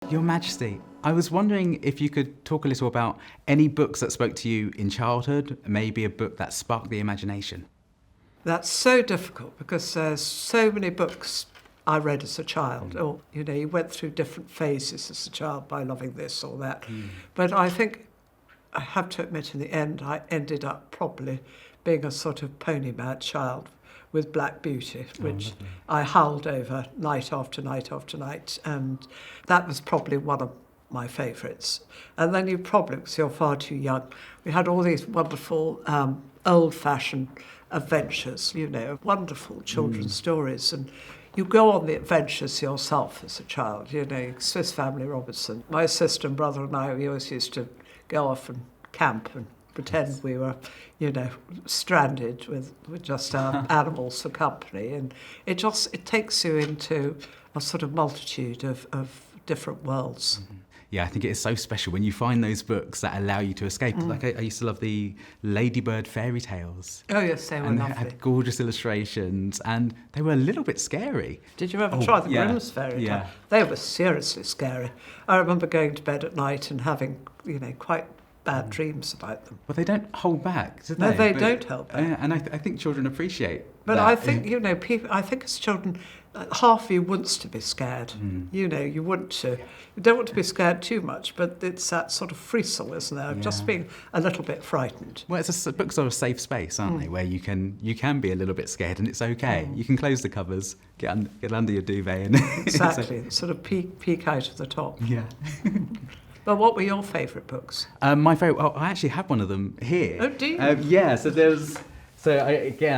Your Majesty, I was wondering if you could talk a little about any books that spoke to you in childhood, maybe a book that sparked the imagination. That's so difficult because there's so many books I read as a child. Or, you went through different phases as a child by loving this or that. But I think, I have to admit, in the end, I ended up probably being a sort of pony-mad child with Black Beauty, which I howled over night after night after night. And that was probably one of my favourites. And then because you're far too young, we had all these wonderful old-fashioned adventures, wonderful children's stories. And you go on the adventures yourself as a child, Swiss Family Robinson. My sister and brother and I, we always used to go off and camp and pretend we were, stranded with just our animals for company. And it takes you into a sort of multitude of different worlds. Yeah, I think it is so special when you find those books that allow you to escape. Like I used to love the Ladybird fairy tales. Oh yes, they were and lovely. They had gorgeous illustrations and they were a little bit scary. Did you ever try the Grimm's fairy tale? Yeah. They were seriously scary. I remember going to bed at night and having, quite bad dreams about them. Well, they don't hold back, do they? No, they don't hold back. And I think children appreciate But that. I think, I think as children, half of you wants to be scared. You want to. You don't want to be scared too much, but it's that sort of fristle, isn't there, of just being a little bit frightened. Well, books are a safe space, aren't they, where you can be a little bit scared and it's okay. You can close the covers, get under your duvet. And Exactly, sort of peek out of the top. Yeah. Well, what were your favourite books? My favourite, I actually have one of them here. Oh, do you? Yeah,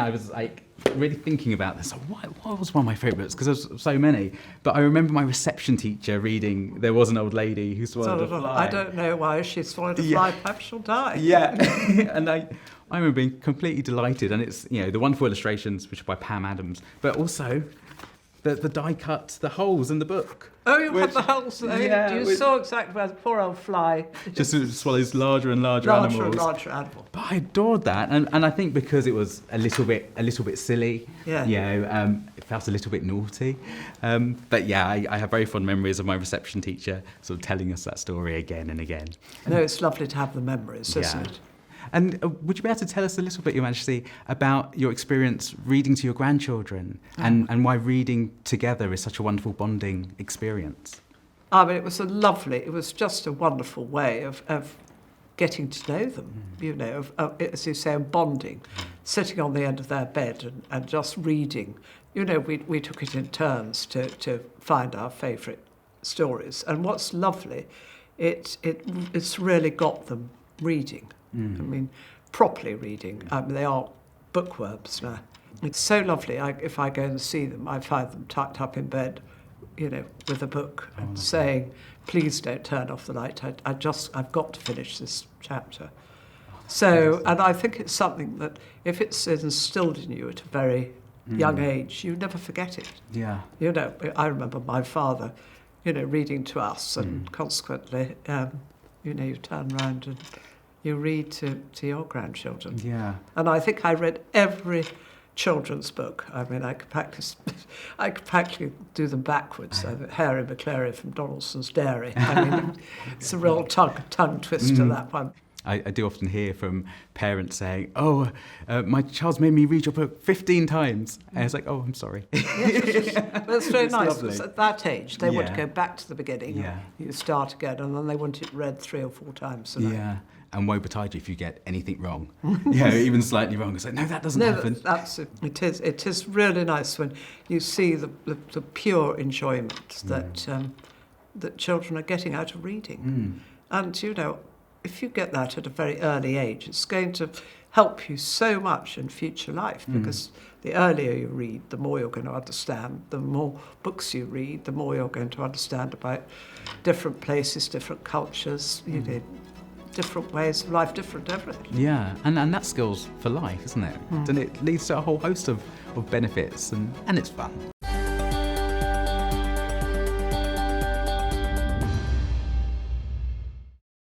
I was like really thinking about this. What was one of my favourite books? Because there's so many. But I remember my reception teacher reading There Was an Old Lady Who Swallowed a Fly. I don't know why she swallowed a fly, perhaps she'll die. Yeah, and I remember being completely delighted. And it's, the wonderful illustrations, which are by Pam Adams, but also the die cuts, the holes in the book. Oh, you had the holes there. Yeah, you saw exactly where the poor old fly just swallows larger and larger animals. Larger and larger animal. But I adored that, and I think because it was a little bit silly. Yeah. It felt a little bit naughty. But yeah, I have very fond memories of my reception teacher sort of telling us that story again and again. No, it's lovely to have the memories, isn't it? And would you be able to tell us a little bit, Your Majesty, about your experience reading to your grandchildren and why reading together is such a wonderful bonding experience? I mean, it was just a wonderful way of getting to know them, as you say, bonding, sitting on the end of their bed and just reading. We took it in turns to find our favourite stories. And what's lovely, it's really got them reading. I mean, properly reading. They are bookworms now. It's so lovely. If I go and see them, I find them tucked up in bed, with a book and saying, "Please don't turn off the light. I've got to finish this chapter." So, and I think it's something that if it's instilled in you at a very young age, you never forget it. Yeah. I remember my father, reading to us, and consequently, you turn around and you read to your grandchildren. Yeah. And I think I read every children's book. I mean, I could practically do them backwards. Harry McClary from Donaldson's Dairy. I mean, it's a real tongue twister, that one. I do often hear from parents saying, my child's made me read your book 15 times. And it's like, oh, I'm sorry. That's very It's nice. lovely. Because at that age, they want to go back to the beginning. Yeah. You start again, and then they want it read 3 or 4 times. Yeah. And woe betide you if you get anything wrong. Even slightly wrong. It's like, no, that doesn't happen. It is really nice when you see the pure enjoyment that children are getting out of reading. And, if you get that at a very early age, it's going to help you so much in future life, because the earlier you read, the more you're going to understand. The more books you read, the more you're going to understand about different places, different cultures, different ways of life, different everything. Yeah, and that skills for life, isn't it? And it leads to a whole host of benefits, and it's fun.